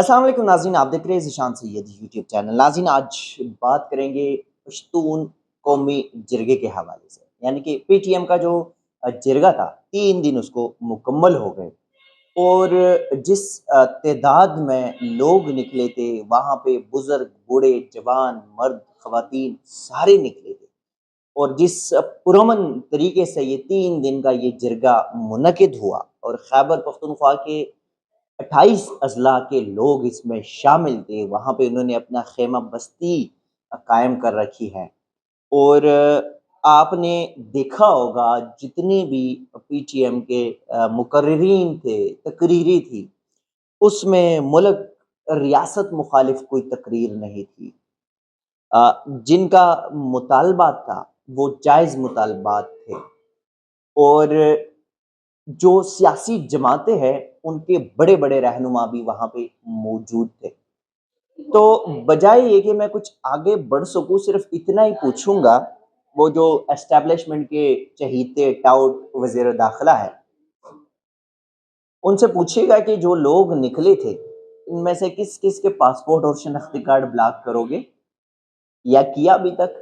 السلام علیکم ناظرین، آپ دیکھ رہے ہیں ذیشان سید یوٹیوب چینل۔ ناظرین، آج بات کریں گے پشتون قومی جرگے کے حوالے سے، یعنی کہ پی ٹی ایم کا جو جرگہ تھا 3 دن اس کو مکمل ہو گئے، اور جس تعداد میں لوگ نکلے تھے وہاں پہ بزرگ، بوڑھے، جوان، مرد، خواتین سارے نکلے تھے، اور جس پرامن طریقے سے یہ 3 دن کا یہ جرگہ منعقد ہوا، اور خیبر پختونخوا کے 28 اضلاع کے لوگ اس میں شامل تھے۔ وہاں پہ انہوں نے اپنا خیمہ بستی قائم کر رکھی ہے، اور آپ نے دیکھا ہوگا جتنے بھی پی ٹی ایم کے مقررین تھے، تقریری تھی، اس میں ملک ریاست مخالف کوئی تقریر نہیں تھی۔ جن کا مطالبات تھا وہ جائز مطالبات تھے، اور جو سیاسی جماعتیں ہیں ان کے بڑے بڑے رہنما بھی وہاں پہ موجود تھے۔ تو بجائے یہ کہ میں کچھ آگے بڑھ سکوں، صرف اتنا ہی پوچھوں گا، وہ جو اسٹیبلشمنٹ کے چہیتے ٹاؤٹ وزیر داخلہ ہے، ان سے پوچھے گا کہ جو لوگ نکلے تھے ان میں سے کس کس کے پاسپورٹ اور شناختی کارڈ بلاک کرو گے، یا کیا ابھی تک؟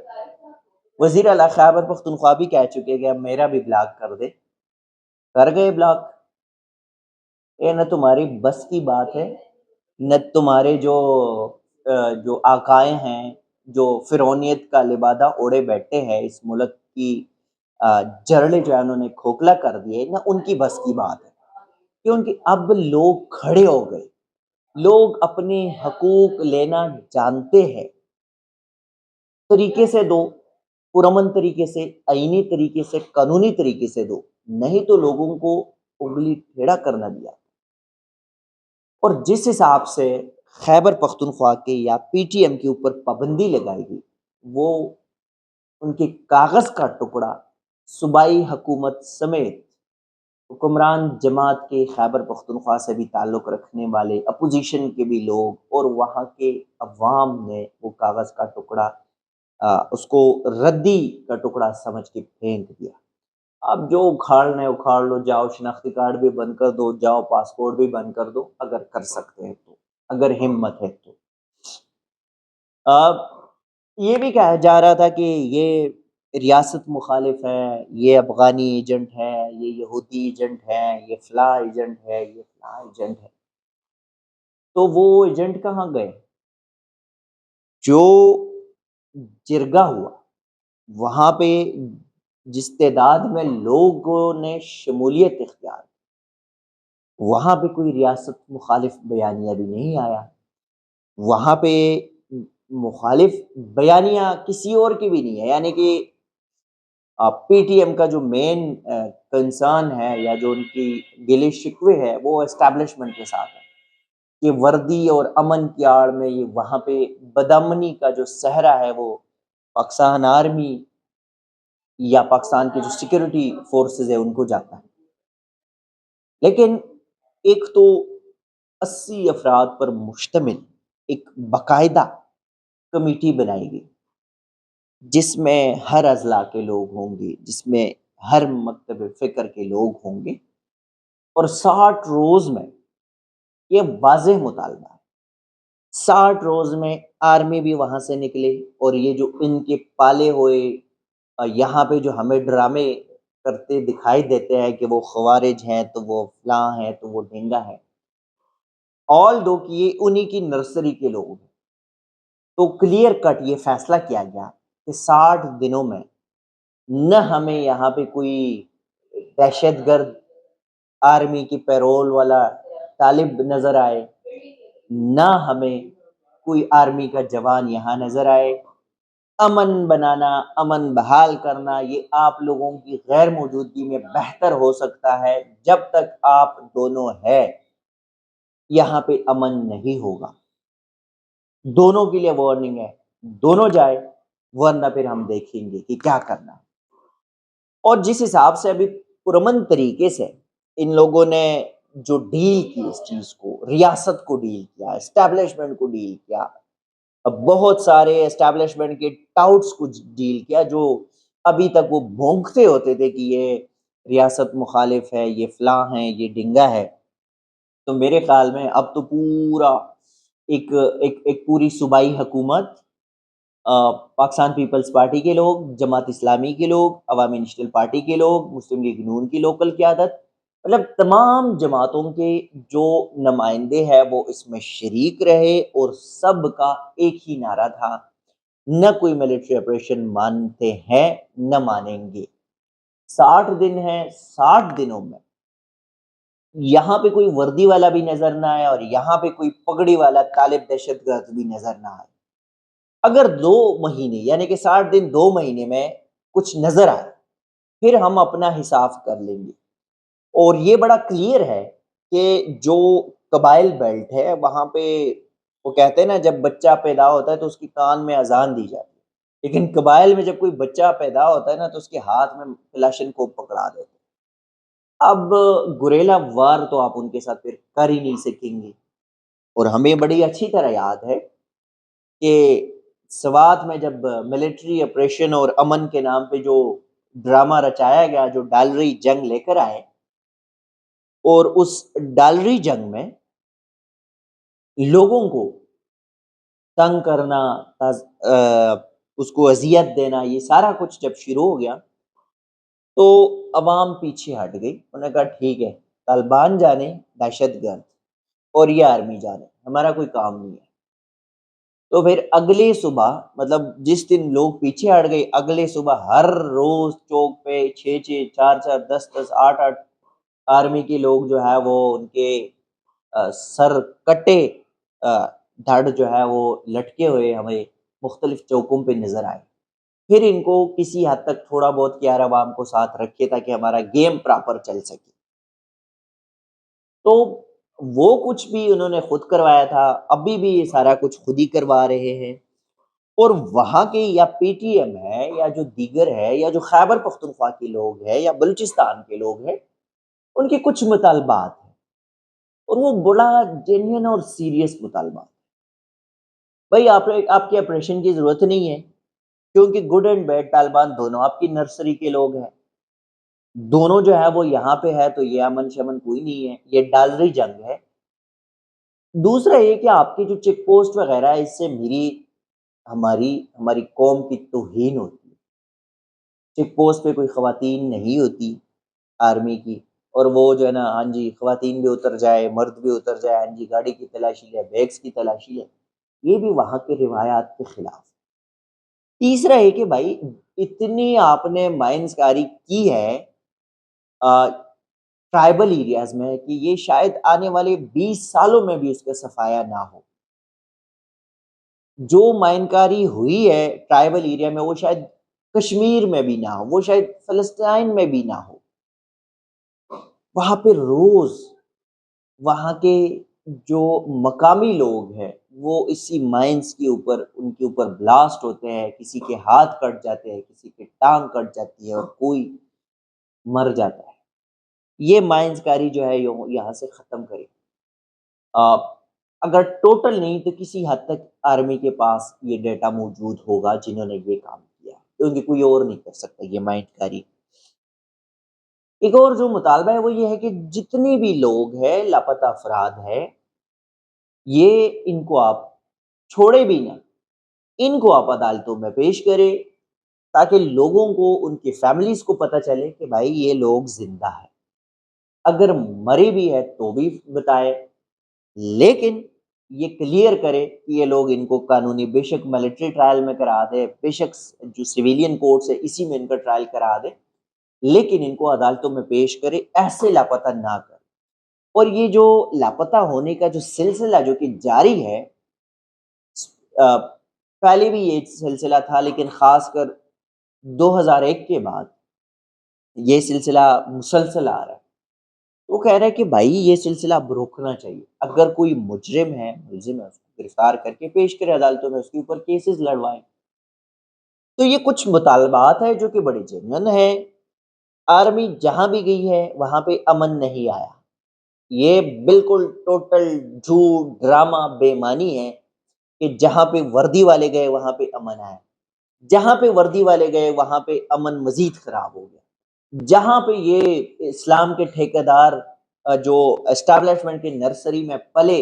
وزیر اعلیٰ خیبر پختونخوا بھی کہہ چکے کہ اب میرا بھی بلاک کر دے، کر گئے بلاک۔ یہ نہ تمہاری بس کی بات ہے، نہ تمہارے جو آقائے ہیں، جو فرعونیت کا لبادہ اوڑے بیٹھے ہیں، اس ملک کی جرڑے جو ہے انہوں نے کھوکھلا کر دیے، نہ ان کی بس کی بات ہے، کیونکہ اب لوگ کھڑے ہو گئے، لوگ اپنے حقوق لینا جانتے ہیں۔ طریقے سے دو، پرامن طریقے سے، آئینی طریقے سے، قانونی طریقے سے دو، نہیں تو لوگوں کو انگلی ٹیڑھا کرنا دیا۔ اور جس حساب سے خیبر پختونخوا کے یا پی ٹی ایم کے اوپر پابندی لگائی گئی، وہ ان کے کاغذ کا ٹکڑا صوبائی حکومت سمیت حکمران جماعت کے خیبر پختونخوا سے بھی تعلق رکھنے والے اپوزیشن کے بھی لوگ اور وہاں کے عوام نے وہ کاغذ کا ٹکڑا اس کو ردی کا ٹکڑا سمجھ کے پھینک دیا۔ اب جو اکھاڑنا ہے اکھاڑ لو، جاؤ شناختی کارڈ بھی بند کر دو، جاؤ پاسپورٹ بھی بند کر دو، اگر کر سکتے ہیں تو، اگر ہمت ہے تو۔ اب یہ بھی کہا جا رہا تھا کہ یہ ریاست مخالف ہے، یہ افغانی ایجنٹ ہے، یہ یہودی ایجنٹ ہے، یہ فلاں ایجنٹ ہے، یہ فلاں ایجنٹ ہے۔ تو وہ ایجنٹ کہاں گئے؟ جو جرگہ ہوا وہاں پہ جس تعداد میں لوگوں نے شمولیت اختیار کی، وہاں پہ کوئی ریاست مخالف بیانیہ بھی نہیں آیا، وہاں پہ مخالف بیانیہ کسی اور کی بھی نہیں ہے، یعنی کہ پی ٹی ایم کا جو مین کنسرن ہے یا جو ان کی گلے شکوے ہے وہ اسٹیبلشمنٹ کے ساتھ ہے کہ وردی اور امن کی آڑ میں یہ وہاں پہ بدامنی کا جو صحرا ہے وہ پاکستان آرمی یا پاکستان کی جو سیکورٹی فورسز ہے ان کو جاتا ہے۔ لیکن ایک تو 80 افراد پر مشتمل ایک باقاعدہ کمیٹی بنائی گئی جس میں ہر اضلاع کے لوگ ہوں گے، جس میں ہر مکتب فکر کے لوگ ہوں گے، اور 60 روز میں یہ واضح مطالبہ ہے، 60 روز میں آرمی بھی وہاں سے نکلے، اور یہ جو ان کے پالے ہوئے یہاں پہ جو ہمیں ڈرامے کرتے دکھائی دیتے ہیں کہ وہ خوارج ہیں تو وہ فلاں ہیں تو وہ ڈھنگا ہے، آل دو کہ یہ انہی کی نرسری کے لوگ ہیں۔ تو کلیئر کٹ یہ فیصلہ کیا گیا کہ 60 دنوں میں نہ ہمیں یہاں پہ کوئی دہشت گرد آرمی کی پیرول والا طالب نظر آئے، نہ ہمیں کوئی آرمی کا جوان یہاں نظر آئے۔ امن بنانا، امن بحال کرنا، یہ آپ لوگوں کی غیر موجودگی میں بہتر ہو سکتا ہے، جب تک آپ دونوں ہے یہاں پہ امن نہیں ہوگا۔ دونوں کے لیے وارننگ ہے، دونوں جائے، ورنہ پھر ہم دیکھیں گے کہ کیا کرنا ہے۔ اور جس حساب سے ابھی پرامن طریقے سے ان لوگوں نے جو ڈیل کی، اس چیز کو، ریاست کو ڈیل کیا، اسٹیبلشمنٹ کو ڈیل کیا، بہت سارے اسٹیبلشمنٹ کے ٹاؤٹس کو ڈیل کیا جو ابھی تک وہ بھونکتے ہوتے تھے کہ یہ ریاست مخالف ہے، یہ فلاں ہے، یہ ڈنگا ہے۔ تو میرے خیال میں اب تو پورا ایک پوری صوبائی حکومت، پاکستان پیپلز پارٹی کے لوگ، جماعت اسلامی کے لوگ، عوامی نیشنل پارٹی کے لوگ، مسلم لیگ نون کی لوکل قیادت، مطلب تمام جماعتوں کے جو نمائندے ہیں وہ اس میں شریک رہے، اور سب کا ایک ہی نعرہ تھا، نہ کوئی ملٹری آپریشن مانتے ہیں نہ مانیں گے۔ 60 دن ہیں، 60 دنوں میں یہاں پہ کوئی وردی والا بھی نظر نہ آیا اور یہاں پہ کوئی پگڑی والا طالب دہشت گرد بھی نظر نہ آئے۔ اگر 2 مہینے یعنی کہ 60 دن 2 مہینے میں کچھ نظر آئے پھر ہم اپنا حساب کر لیں گے۔ اور یہ بڑا کلیئر ہے کہ جو قبائل بیلٹ ہے وہاں پہ وہ کہتے ہیں نا جب بچہ پیدا ہوتا ہے تو اس کی کان میں اذان دی جاتی ہے، لیکن قبائل میں جب کوئی بچہ پیدا ہوتا ہے نا تو اس کے ہاتھ میں کلاشن کو پکڑا دیتے ہیں۔ اب گوریلا وار تو آپ ان کے ساتھ پھر کر ہی نہیں سکیں گے۔ اور ہمیں بڑی اچھی طرح یاد ہے کہ سوات میں جب ملٹری آپریشن اور امن کے نام پہ جو ڈرامہ رچایا گیا، جو ڈالری جنگ لے کر آئے، اور اس ڈالری جنگ میں لوگوں کو تنگ کرنا، اس کو اذیت دینا، یہ سارا کچھ جب شروع ہو گیا تو عوام پیچھے ہٹ گئی۔ انہوں نے کہا ٹھیک ہے، طالبان جانے دہشت گرد اور یہ آرمی جانے، ہمارا کوئی کام نہیں ہے۔ تو پھر اگلی صبح مطلب جس دن لوگ پیچھے ہٹ گئے، اگلے صبح ہر روز چوک پہ 6 4 10 8 آرمی کے لوگ جو ہے وہ ان کے سر کٹے دھڑ جو ہے وہ لٹکے ہوئے ہمیں مختلف چوکوں پہ نظر آئے۔ پھر ان کو کسی حد تک تھوڑا بہت کیا عوام کو ساتھ رکھے تاکہ ہمارا گیم پراپر چل سکے۔ تو وہ کچھ بھی انہوں نے خود کروایا تھا، ابھی بھی یہ سارا کچھ خود ہی کروا رہے ہیں۔ اور وہاں کے یا پی ٹی ایم ہے یا جو دیگر ہے یا جو خیبر پختونخوا کے لوگ ہیں یا بلوچستان کے لوگ ہیں، ان کے کچھ مطالبات ہیں اور وہ بڑا جینوئن اور سیریس مطالبات۔ بھائی آپ کے آپریشن کی ضرورت نہیں ہے، کیونکہ گڈ اینڈ بیڈ طالبان دونوں آپ کی نرسری کے لوگ ہیں، دونوں جو ہے وہ یہاں پہ ہے، تو یہ امن شمن کوئی نہیں ہے، یہ ڈالری جنگ ہے۔ دوسرا یہ کہ آپ کی جو چیک پوسٹ وغیرہ ہے، اس سے ہماری قوم کی توہین ہوتی ہے۔ چیک پوسٹ پہ کوئی خواتین نہیں ہوتی آرمی کی، اور وہ جو ہے نا ہاں جی خواتین بھی اتر جائے، مرد بھی اتر جائے، ہاں جی گاڑی کی تلاشی ہے، بیگس کی تلاشی ہے، یہ بھی وہاں کے روایات کے خلاف۔ تیسرا ہے کہ بھائی اتنی آپ نے مائنس کاری کی ہے ٹرائبل ایریاز میں کہ یہ شاید آنے والے 20 سالوں میں بھی اس کا صفایا نہ ہو۔ جو مائن کاری ہوئی ہے ٹرائبل ایریا میں وہ شاید کشمیر میں بھی نہ ہو، وہ شاید فلسطین میں بھی نہ ہو۔ وہاں پہ روز وہاں کے جو مقامی لوگ ہیں وہ اسی مائنس کے اوپر ان کے اوپر بلاسٹ ہوتے ہیں، کسی کے ہاتھ کٹ جاتے ہیں، کسی کے ٹانگ کٹ جاتی ہے اور کوئی مر جاتا ہے۔ یہ مائنس کاری جو ہے یہاں سے ختم کرے۔ اگر ٹوٹل نہیں تو کسی حد تک آرمی کے پاس یہ ڈیٹا موجود ہوگا جنہوں نے یہ کام کیا، کیونکہ کوئی اور نہیں کر سکتا یہ مائنس کاری۔ ایک اور جو مطالبہ ہے وہ یہ ہے کہ جتنے بھی لوگ ہیں لاپتہ افراد ہیں، یہ ان کو آپ چھوڑے بھی نہ، ان کو آپ عدالتوں میں پیش کریں تاکہ لوگوں کو، ان کی فیملیز کو پتہ چلے کہ بھائی یہ لوگ زندہ ہیں۔ اگر مرے بھی ہے تو بھی بتائے، لیکن یہ کلیئر کرے کہ یہ لوگ، ان کو قانونی بے شک ملٹری ٹرائل میں کرا دے، بے شک جو سویلین کورٹس ہے اسی میں ان کا ٹرائل کرا دے، لیکن ان کو عدالتوں میں پیش کرے، ایسے لاپتہ نہ کرے۔ اور یہ جو لاپتہ ہونے کا جو سلسلہ جو کہ جاری ہے، پہلے بھی یہ سلسلہ تھا لیکن خاص کر 2001 کے بعد یہ سلسلہ مسلسل آ رہا ہے۔ وہ کہہ رہا ہے کہ بھائی یہ سلسلہ اب روکنا چاہیے، اگر کوئی مجرم ہے، ملزم ہے، اس کو گرفتار کر کے پیش کرے عدالتوں میں، اس کے اوپر کیسز لڑوائیں۔ تو یہ کچھ مطالبات ہیں جو کہ بڑے جینوئن ہیں۔ آرمی جہاں بھی گئی ہے وہاں پہ امن نہیں آیا، یہ بالکل ٹوٹل جھوٹ، ڈرامہ، بے معنی ہے کہ جہاں پہ وردی والے گئے وہاں پہ امن آیا، جہاں پہ وردی والے گئے وہاں پہ امن مزید خراب ہو گیا، جہاں پہ یہ اسلام کے ٹھیکیدار جو اسٹیبلشمنٹ کے نرسری میں پلے